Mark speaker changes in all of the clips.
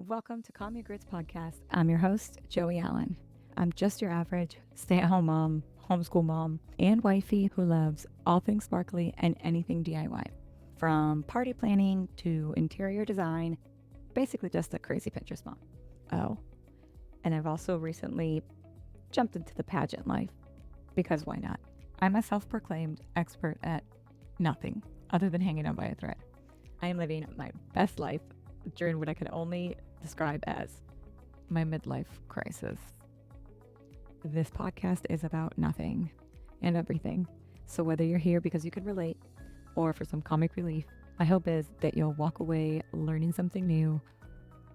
Speaker 1: Welcome to Calm Your Grits podcast. I'm your host, Joey Allen. I'm just your average stay at home mom, homeschool mom, and wifey who loves all things sparkly and anything DIY. From party planning to interior design, basically just a crazy Pinterest mom. Oh, and I've also recently jumped into the pageant life because why not? I'm a self proclaimed expert at nothing other than hanging on by a thread. I am living my best life during what I can only describe as my midlife crisis. This podcast is about nothing and everything. So whether you're here because you can relate or for some comic relief, my hope is that you'll walk away learning something new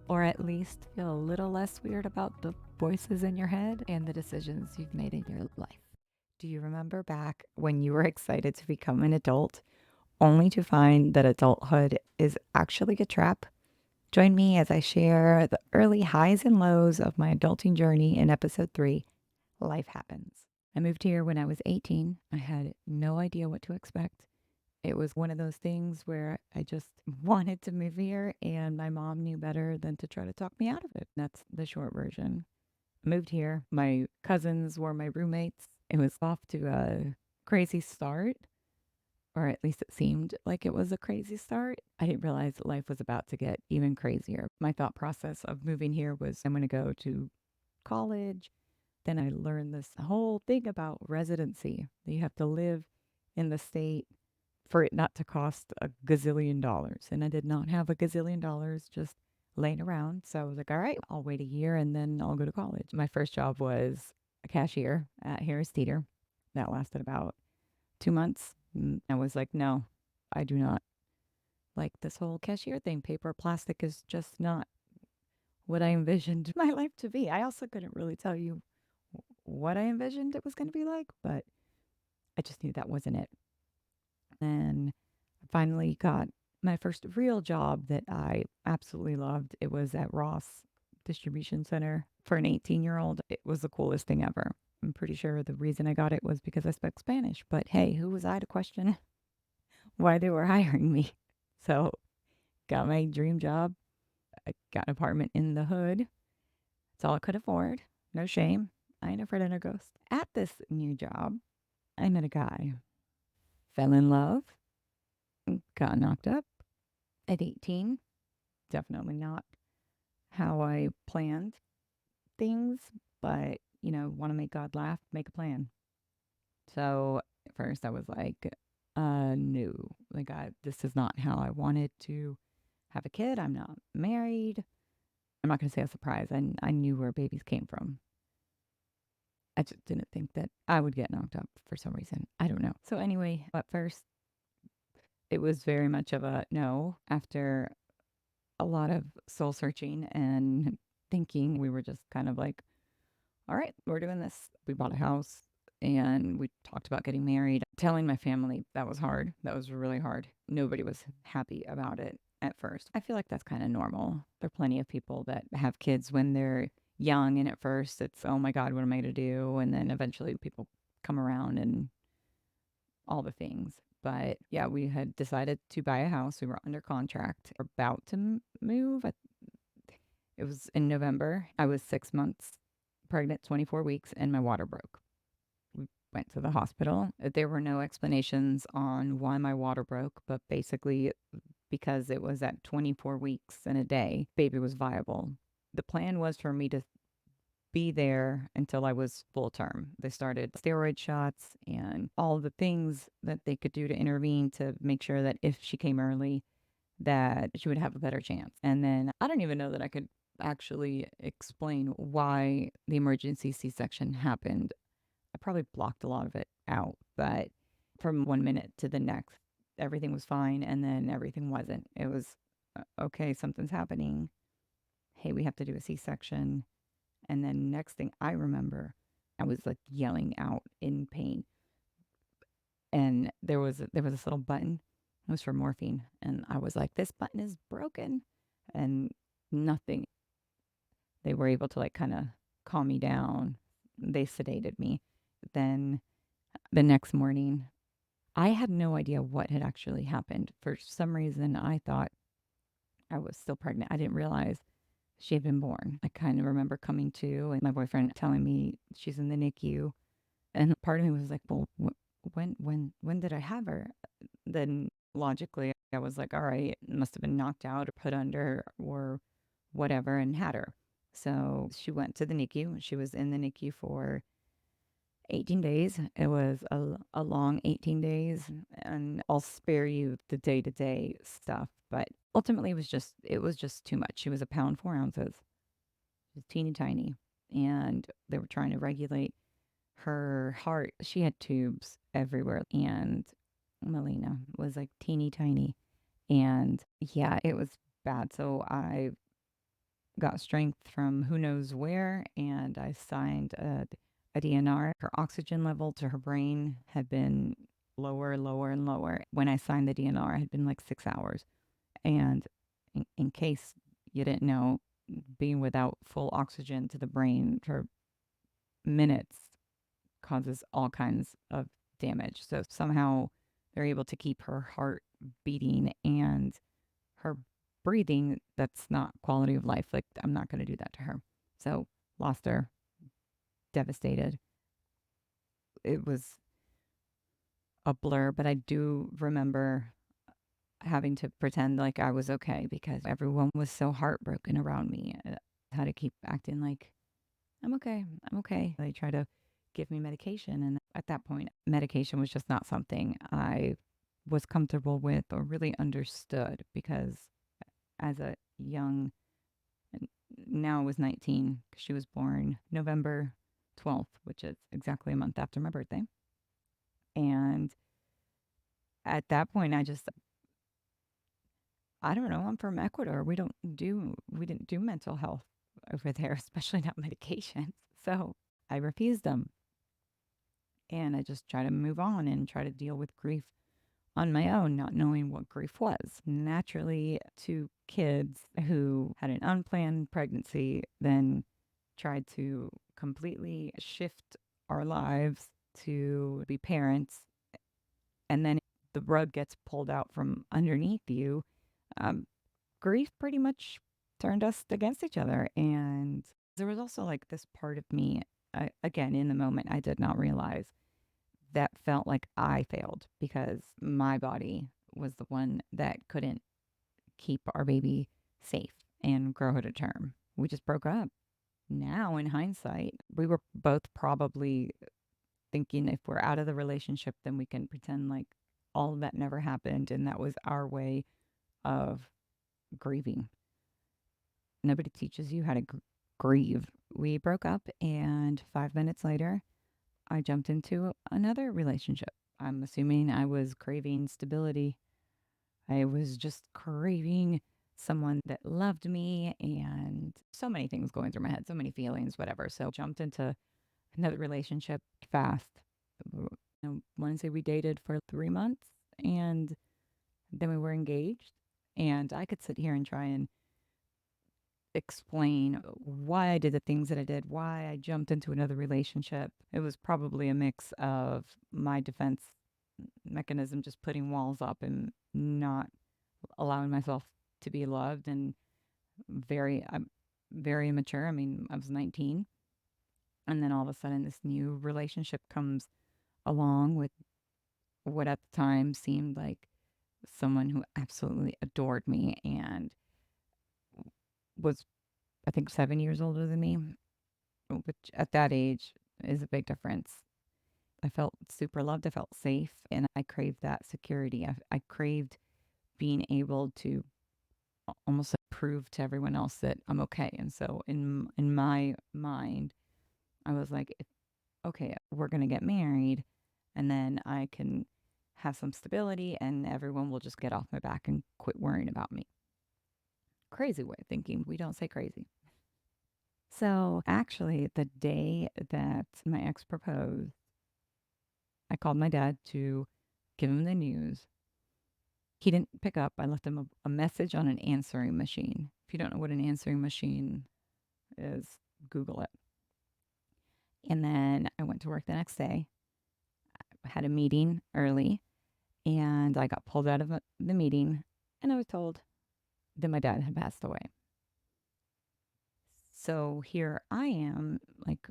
Speaker 1: or at least feel a little less weird about the voices in your head and the decisions you've made in your life. Do you remember back when you were excited to become an adult only to find that adulthood is actually a trap? Join me as I share the early highs and lows of my adulting journey in episode 3, Life Happens. I moved here when I was 18. I had no idea what to expect. It was one of those things where I just wanted to move here, and my mom knew better than to try to talk me out of it. That's the short version. I moved here. My cousins were my roommates. It was off to a crazy start, or at least it seemed like it was a crazy start. I didn't realize that life was about to get even crazier. My thought process of moving here was I'm going to go to college. Then I learned this whole thing about residency. You have to live in the state for it not to cost a gazillion dollars. And I did not have a gazillion dollars just laying around. So I was like, all right, I'll wait a year and then I'll go to college. My first job was a cashier at Harris Teeter. That lasted about 2 months. I was like, no, I do not like this whole cashier thing. Paper, plastic is just not what I envisioned my life to be. I also couldn't really tell you what I envisioned it was going to be like, but I just knew that wasn't it. And I finally got my first real job that I absolutely loved. It was at Ross Distribution Center for an 18-year-old. It was the coolest thing ever. I'm pretty sure the reason I got it was because I spoke Spanish, but hey, who was I to question why they were hiring me? So, got my dream job. I got an apartment in the hood. That's all I could afford. No shame. I ain't afraid of no ghost. At this new job, I met a guy. Fell in love. Got knocked up at 18. Definitely not how I planned things, but, want to make God laugh, make a plan. So at first I was like, no, like this is not how I wanted to have a kid. I'm not married. I'm not going to say a surprise. I knew where babies came from. I just didn't think that I would get knocked up for some reason. I don't know. So anyway, at first it was very much of a no. After a lot of soul searching and thinking, we were just kind of like, all right, we're doing this. We bought a house and we talked about getting married. Telling my family, that was hard. That was really hard. Nobody was happy about it at first. I feel like that's kind of normal. There are plenty of people that have kids when they're young, and at first it's, oh my God, what am I going to do? And then eventually people come around and all the things. But yeah, we had decided to buy a house. We were under contract, about to move. It was in November. I was 6 months pregnant, 24 weeks, and my water broke. We went to the hospital. There were no explanations on why my water broke, but basically, because it was at 24 weeks and a day, baby was viable. The plan was for me to be there until I was full term. They started steroid shots and all the things that they could do to intervene to make sure that if she came early, that she would have a better chance. And then I don't even know that I could actually explain why the emergency C-section happened. I probably blocked a lot of it out, but from one minute to the next, everything was fine, and then everything wasn't. It was, okay, something's happening. Hey, we have to do a C-section. And then next thing I remember, I was like yelling out in pain. And there was this little button. It was for morphine. And I was like, this button is broken. And nothing. They were able to like kind of calm me down. They sedated me. Then the next morning, I had no idea what had actually happened. For some reason, I thought I was still pregnant. I didn't realize she had been born. I kind of remember coming to and my boyfriend telling me she's in the NICU. And part of me was like, well, when did I have her? Then logically, I was like, all right, must have been knocked out or put under or whatever and had her. So she went to the NICU. She was in the NICU for 18 days. It was a long 18 days. And I'll spare you the day to day stuff. But ultimately, it was just too much. She was a pound, 4 ounces. She was teeny tiny. And they were trying to regulate her heart. She had tubes everywhere. And Melina was like teeny tiny. And yeah, it was bad. So I got strength from who knows where, and I signed a DNR. Her oxygen level to her brain had been lower, lower, and lower. When I signed the DNR, it had been like 6 hours. And in case you didn't know, being without full oxygen to the brain for minutes causes all kinds of damage. So somehow they're able to keep her heart beating and her breathing. That's not quality of life. Like, I'm not going to do that to her. So, lost her, devastated. It was a blur, but I do remember having to pretend like I was okay because everyone was so heartbroken around me. I had to keep acting like I'm okay. I'm okay. They try to give me medication. And at that point, medication was just not something I was comfortable with or really understood because as a young, now I was 19, 'cause she was born November 12th, which is exactly a month after my birthday. And at that point, I don't know, I'm from Ecuador. We didn't do mental health over there, especially not medications. So I refused them. And I just try to move on and try to deal with grief on my own, not knowing what grief was. Naturally, two kids who had an unplanned pregnancy then tried to completely shift our lives to be parents. And then the rug gets pulled out from underneath you. Um, Grief pretty much turned us against each other. And there was also like this part of me, again, in the moment, I did not realize that felt like I failed because my body was the one that couldn't keep our baby safe and grow her to term. We just broke up. Now, in hindsight, we were both probably thinking if we're out of the relationship, then we can pretend like all of that never happened. And that was our way of grieving. Nobody teaches you how to grieve. We broke up, and 5 minutes later, I jumped into another relationship. I'm assuming I was craving stability. I was just craving someone that loved me and so many things going through my head, so many feelings, whatever. So jumped into another relationship fast. I want to say we dated for 3 months and then we were engaged. And I could sit here and try and explain why I did the things that I did, why I jumped into another relationship. It was probably a mix of my defense mechanism, just putting walls up and not allowing myself to be loved, and I'm very immature. I mean, I was 19, and then all of a sudden, this new relationship comes along with what at the time seemed like someone who absolutely adored me and was, I think, 7 years older than me, which at that age is a big difference. I felt super loved. I felt safe, and I craved that security. I craved being able to almost like prove to everyone else that I'm okay. And so in my mind, I was like, okay, we're gonna get married, and then I can have some stability, and everyone will just get off my back and quit worrying about me. Crazy way of thinking. We don't say crazy. So actually, the day that my ex proposed, I called my dad to give him the news. He didn't pick up. I left him a message on an answering machine. If you don't know what an answering machine is, Google it. And then I went to work the next day. I had a meeting early and I got pulled out of the meeting and I was told that my dad had passed away. So here I am, like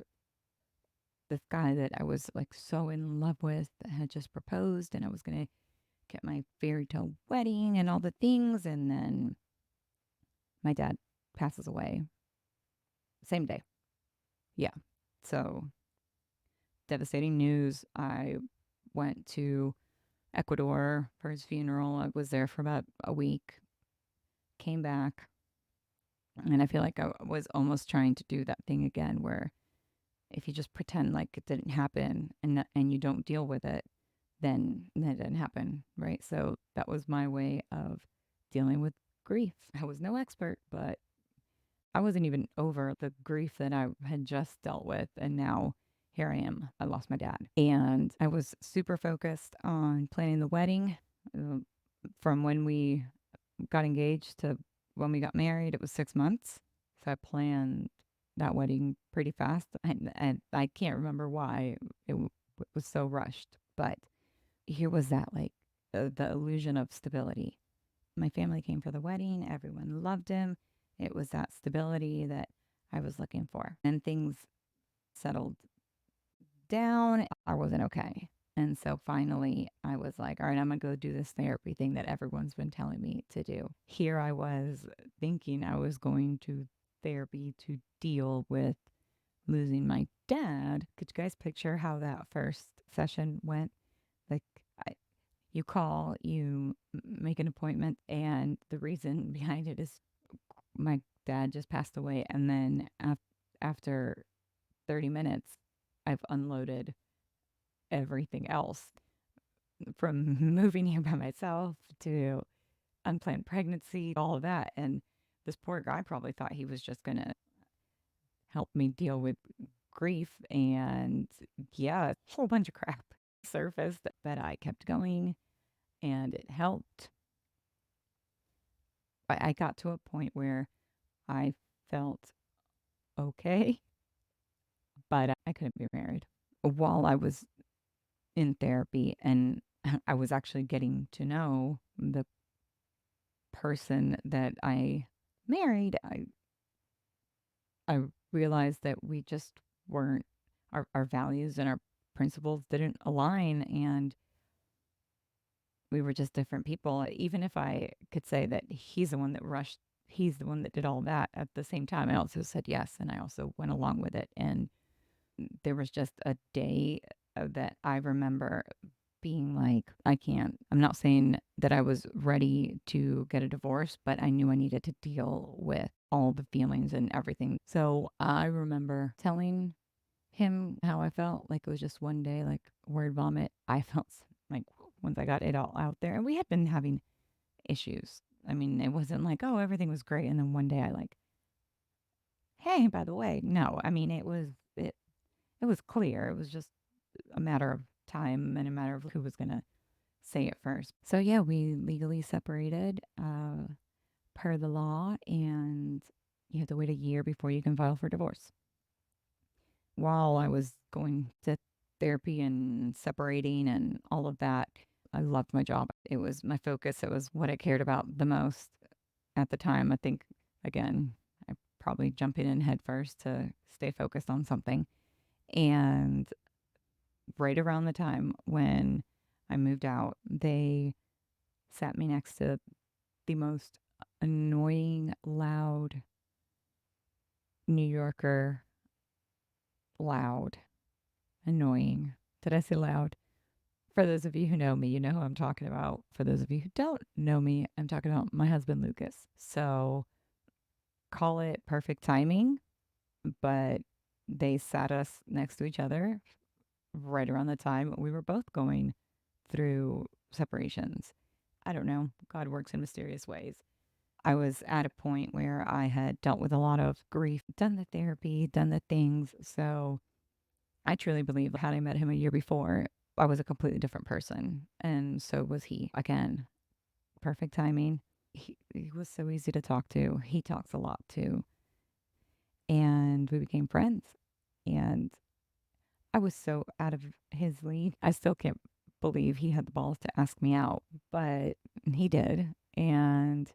Speaker 1: this guy that I was like so in love with that had just proposed, and I was going to get my fairy tale wedding and all the things. And then my dad passes away same day. Yeah. So devastating news. I went to Ecuador for his funeral. I was there for about a week, came back, and I feel like I was almost trying to do that thing again where if you just pretend like it didn't happen and you don't deal with it, then it didn't happen, right? So that was my way of dealing with grief. I was no expert, but I wasn't even over the grief that I had just dealt with. And now here I am. I lost my dad. And I was super focused on planning the wedding. Uh, from when we got engaged to when we got married, it was 6 months. So I planned that wedding pretty fast. And I can't remember why it was so rushed. But here was that like the illusion of stability. My family came for the wedding, everyone loved him. It was that stability that I was looking for. And things settled down. I wasn't okay. And so finally, I was like, all right, I'm going to go do this therapy thing that everyone's been telling me to do. Here I was thinking I was going to therapy to deal with losing my dad. Could you guys picture how that first session went? Like, I, you call, you make an appointment, and the reason behind it is my dad just passed away. And then after 30 minutes, I've unloaded everything else from moving here by myself to unplanned pregnancy, all of that. And this poor guy probably thought he was just going to help me deal with grief. And yeah, a whole bunch of crap surfaced, but I kept going and it helped. I got to a point where I felt okay, but I couldn't be married. While I was in therapy and I was actually getting to know the person that I married, I realized that we just weren't, our values and our principles didn't align, and we were just different people. Even if I could say that he's the one that rushed, he's the one that did all that at the same time, I also said yes, and I also went along with it. And there was just a day that I remember being like, I can't. I'm not saying that I was ready to get a divorce, but I knew I needed to deal with all the feelings and everything. So I remember telling him how I felt. Like it was just one day, like word vomit. I felt like once I got it all out there, and we had been having issues. I mean, it wasn't like, oh, everything was great. And then one day I like, hey, by the way, no. I mean, it was clear. It was just a matter of time and a matter of who was going to say it first. So yeah, we legally separated per the law, and you have to wait a year before you can file for divorce. While I was going to therapy and separating and all of that, I loved my job. It was my focus. It was what I cared about the most at the time. I think, again, I probably jumping in head first to stay focused on something. And right around the time when I moved out, they sat me next to the most annoying, loud New Yorker. Loud, annoying. Did I say loud? For those of you who know me, you know who I'm talking about. For those of you who don't know me, I'm talking about my husband, Lucas. So call it perfect timing, but they sat us next to each other right around the time we were both going through separations. I don't know. God works in mysterious ways. I was at a point where I had dealt with a lot of grief, done the therapy, done the things. So I truly believe had I met him a year before, I was a completely different person. And so was he. Again, perfect timing. He was so easy to talk to. He talks a lot too. And we became friends. And I was so out of his league. I still can't believe he had the balls to ask me out, but he did. And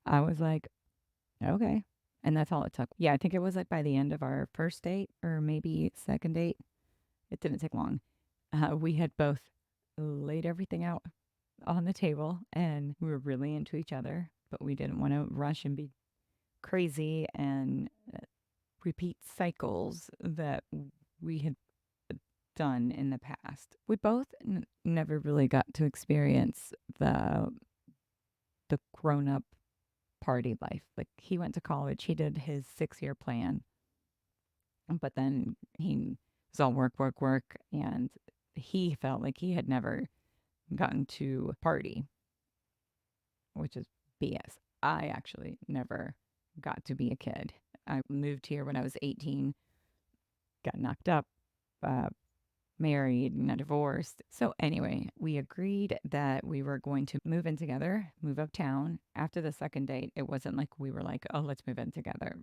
Speaker 1: I was like, okay. And that's all it took. Yeah, I think it was like by the end of our first date or maybe second date. It didn't take long. We had both laid everything out on the table and we were really into each other, but we didn't want to rush and be crazy and repeat cycles that we had done in the past. We both never really got to experience the grown up party life. Like he went to college, he did his 6 year plan, but then he was all work, work, work, and he felt like he had never gotten to party, which is BS. I actually never got to be a kid. I moved here when I was 18, got knocked up, uh, married, and divorced. So, anyway, we agreed that we were going to move in together, move uptown. After the second date, it wasn't like we were like, oh, let's move in together.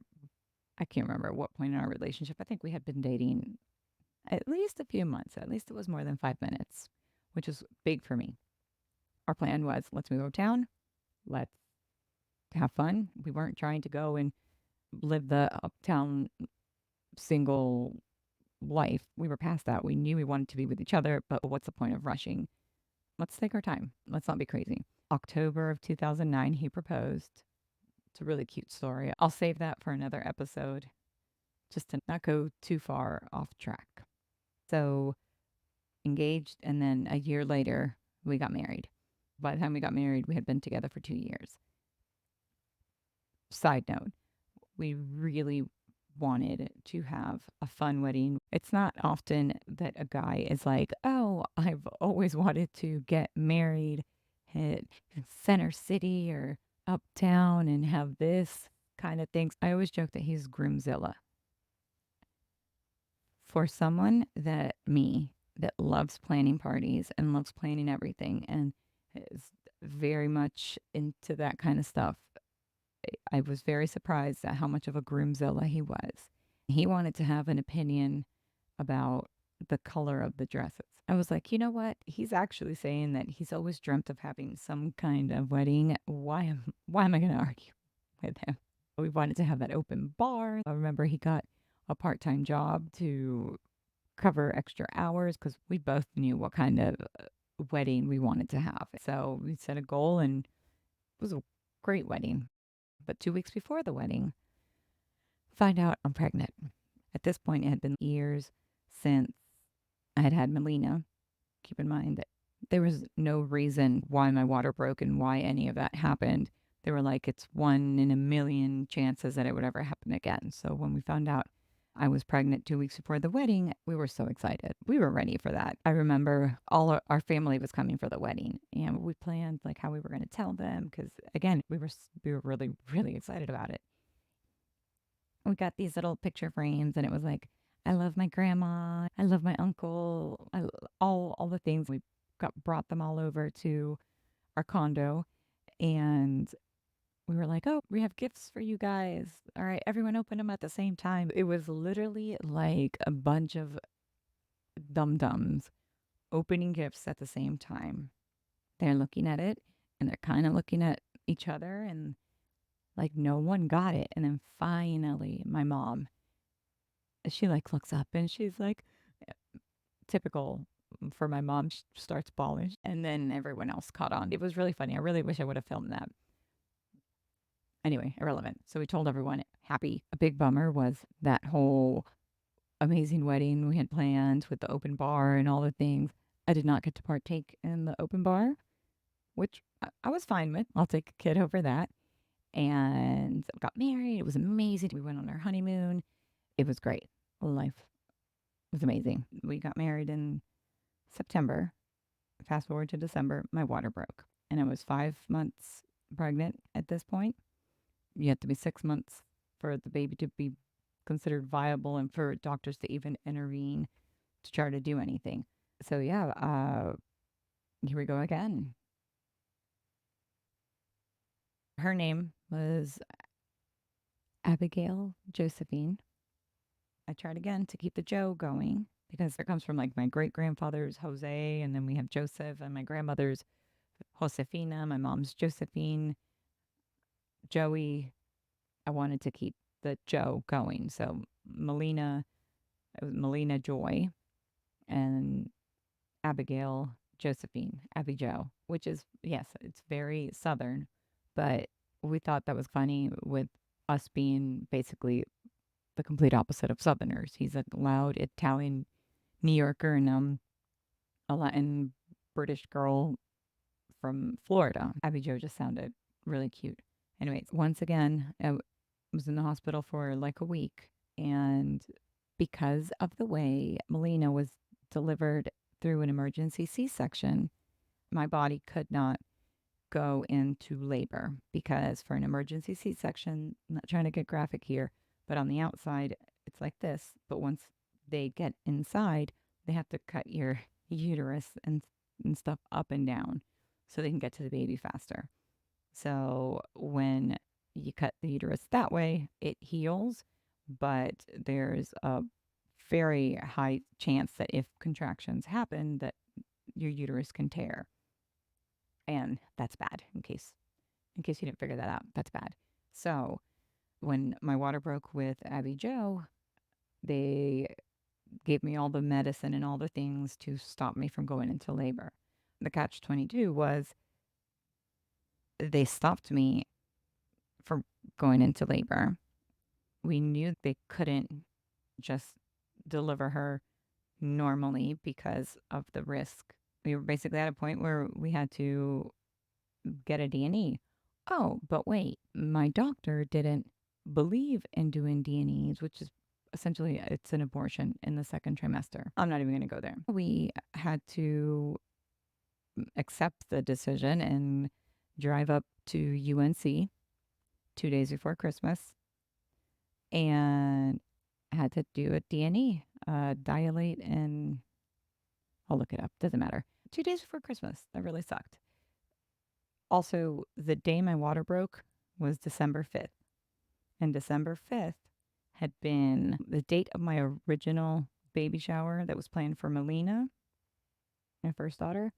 Speaker 1: I can't remember at what point in our relationship. I think we had been dating at least a few months. At least it was more than 5 minutes, which is big for me. Our plan was let's move uptown, let's have fun. We weren't trying to go and live the uptown single life. We were past that. We knew we wanted to be with each other, but what's the point of rushing? Let's take our time. Let's not be crazy. October of 2009, he proposed. It's a really cute story. I'll save that for another episode just to not go too far off track. So, engaged, and then a year later, we got married. By the time we got married, we had been together for 2 years. Side note, we really wanted to have a fun wedding. It's not often that a guy is like, oh, I've always wanted to get married at Center City or uptown and have this kind of things. I always joke that he's groomzilla. For someone that me that loves planning parties and loves planning everything and is very much into that kind of stuff, I was very surprised at how much of a groomzilla he was. He wanted to have an opinion about the color of the dresses. I was like, you know what? He's actually saying that he's always dreamt of having some kind of wedding. Why am I going to argue with him? We wanted to have that open bar. I remember he got a part-time job to cover extra hours because we both knew what kind of wedding we wanted to have. So we set a goal and it was a great wedding. But 2 weeks before the wedding, find out I'm pregnant. At this point, it had been years since I had had Melina. Keep in mind that there was no reason why my water broke and why any of that happened. They were like, it's one in a million chances that it would ever happen again. So when we found out I was pregnant 2 weeks before the wedding, we were so excited. We were ready for that. I remember all our family was coming for the wedding and we planned like how we were going to tell them because again, we were really, really excited about it. We got these little picture frames and it was like, I love my grandma. I love my uncle. All the things. We brought them all over to our condo and we were like, oh, we have gifts for you guys. All right, everyone open them at the same time. It was literally like a bunch of dum dums opening gifts at the same time. They're looking at it and they're kind of looking at each other and like no one got it. And then finally, my mom, she like looks up and she's like, typical for my mom, she starts bawling. And then everyone else caught on. It was really funny. I really wish I would have filmed that. Anyway, irrelevant. So we told everyone happy. A big bummer was that whole amazing wedding we had planned with the open bar and all the things. I did not get to partake in the open bar, which I was fine with. I'll take a kid over that. And got married. It was amazing. We went on our honeymoon. It was great. Life was amazing. We got married in September. Fast forward to December, my water broke. And I was 5 months pregnant at this point. You have to be 6 months for the baby to be considered viable and for doctors to even intervene to try to do anything. So, yeah, here we go again. Her name was Abigail Josephine. I tried again to keep the Joe going because it comes from like my great grandfather's Jose, and then we have Joseph, and my grandmother's Josefina, my mom's Josephine, Joey. I wanted to keep the Joe going. So Melina, it was Melina Joy and Abigail Josephine, Abby Joe, which is, yes, it's very Southern, but we thought that was funny with us being basically the complete opposite of Southerners. He's a loud Italian New Yorker and a Latin British girl from Florida. Abby Joe just sounded really cute. Anyways, once again, I was in the hospital for like a week. And because of the way Melina was delivered through an emergency C section, my body could not go into labor because for an emergency C section, I'm not trying to get graphic here, but on the outside, it's like this. But once they get inside, they have to cut your uterus and stuff up and down so they can get to the baby faster. So when you cut the uterus that way, it heals, but there's a very high chance that if contractions happen, that your uterus can tear, and that's bad. In case you didn't figure that out, that's bad. So when my water broke with Abby Joe, they gave me all the medicine and all the things to stop me from going into labor. The catch 22 was they stopped me from going into labor. We knew they couldn't just deliver her normally because of the risk. We were basically at a point where we had to get a D&E. Oh, but wait, my doctor didn't believe in doing D&Es, which is essentially it's an abortion in the second trimester. I'm not even going to go there. We had to accept the decision and drive up to UNC 2 days before Christmas and had to do a D&E, dilate, and I'll look it up. Doesn't matter. 2 days before Christmas. That really sucked. Also, the day my water broke was December 5th. And December 5th had been the date of my original baby shower that was planned for Melina, my first daughter,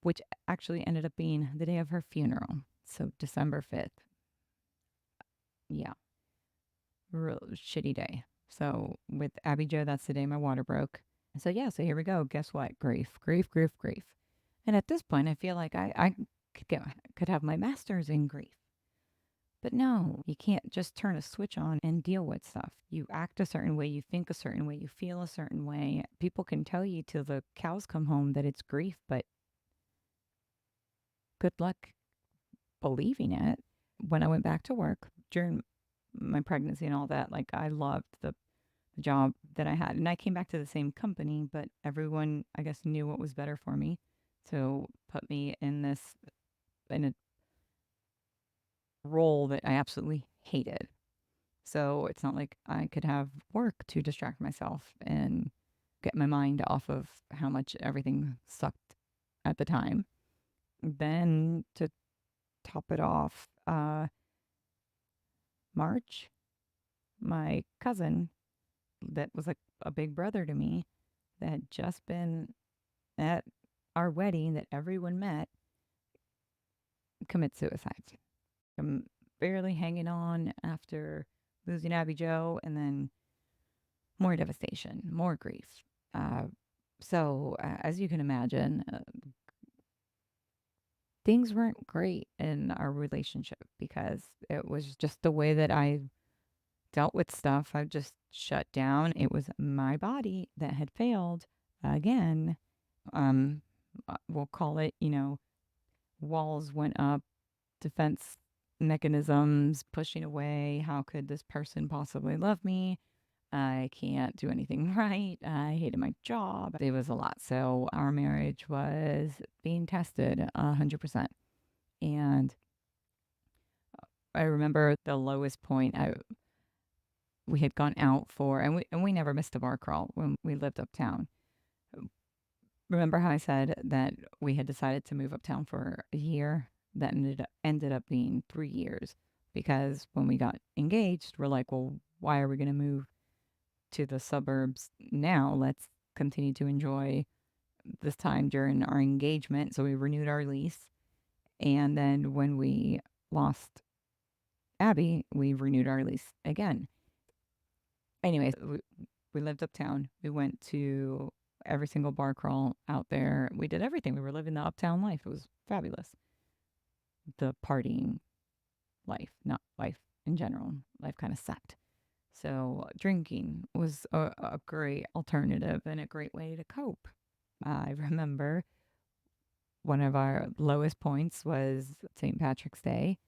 Speaker 1: which actually ended up being the day of her funeral. So December 5th. Yeah, real shitty day. So with Abby Joe, that's the day my water broke. So yeah, so here we go. Guess what? Grief, grief, grief, grief. And at this point, I feel like I could have my master's in grief. But no, you can't just turn a switch on and deal with stuff. You act a certain way, you think a certain way, you feel a certain way. People can tell you till the cows come home that it's grief, but good luck believing it. When I went back to work during my pregnancy and all that, like I loved the job that I had. And I came back to the same company, but everyone, I guess, knew what was better for me to put me in a role that I absolutely hated. So it's not like I could have work to distract myself and get my mind off of how much everything sucked at the time. Then to top it off, March, my cousin that was like a big brother to me that had just been at our wedding that everyone met commit suicide. I'm barely hanging on after losing Abby Joe and then more devastation, more grief. Uh, as you can imagine, things weren't great in our relationship because it was just the way that I dealt with stuff. I just shut down. It was my body that had failed again. We'll call it, walls went up, defense mechanisms pushing away. How could this person possibly love me? I can't do anything right. I hated my job. It was a lot. So our marriage was being tested 100%. And I remember the lowest point we had gone out for, and we never missed a bar crawl when we lived uptown. Remember how I said that we had decided to move uptown for a year? That ended up being 3 years because when we got engaged, we're like, well, why are we going to move to the suburbs now? Let's continue to enjoy this time during our engagement. So we renewed our lease. And then when we lost Abby, we renewed our lease again. Anyways, we lived uptown. We went to every single bar crawl out there. We did everything. We were living the uptown life. It was fabulous. The partying life, not life in general. Life kind of sucked. So drinking was a great alternative and a great way to cope. I remember one of our lowest points was St. Patrick's Day.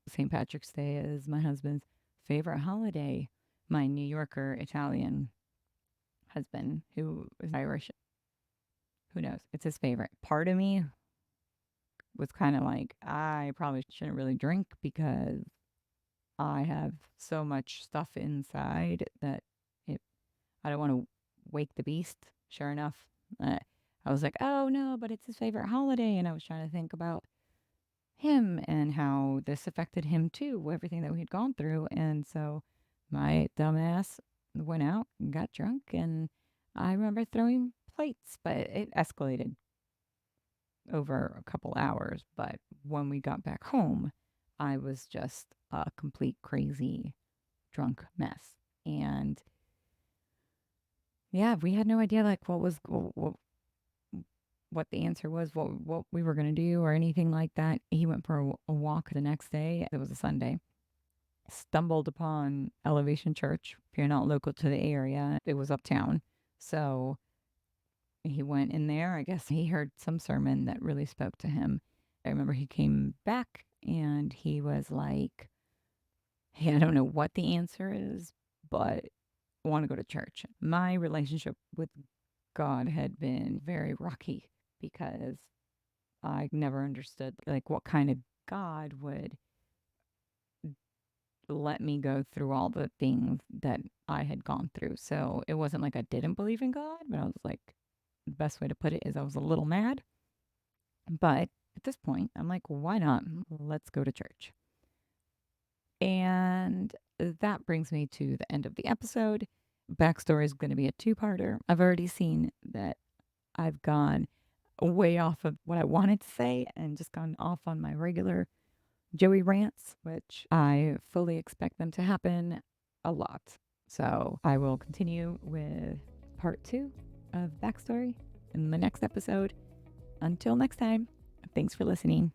Speaker 1: St. Patrick's Day is my husband's favorite holiday. My New Yorker Italian husband, who is Irish, who knows? It's his favorite. Part of me was kind of like, I probably shouldn't really drink because I have so much stuff inside that it, I don't want to wake the beast. Sure enough, I was like, oh no, but it's his favorite holiday. And I was trying to think about him and how this affected him too, everything that we had gone through. And so my dumbass went out and got drunk. And I remember throwing plates, but it escalated over a couple hours. But when we got back home, I was just a complete crazy drunk mess. And yeah, we had no idea like what the answer was, what we were going to do or anything like that. He went for a walk the next day. It was a Sunday. Stumbled upon Elevation Church. If you're not local to the area, it was uptown. So he went in there. I guess he heard some sermon that really spoke to him. I remember he came back and he was like, hey, I don't know what the answer is, but I want to go to church. My relationship with God had been very rocky because I never understood like what kind of God would let me go through all the things that I had gone through. So it wasn't like I didn't believe in God, but I was like, the best way to put it is I was a little mad. But at this point, I'm like, why not? Let's go to church. And that brings me to the end of the episode. Backstory is going to be a two-parter. I've already seen that I've gone way off of what I wanted to say and just gone off on my regular Joey rants, which I fully expect them to happen a lot. So I will continue with part 2 of Backstory in the next episode. Until next time, thanks for listening.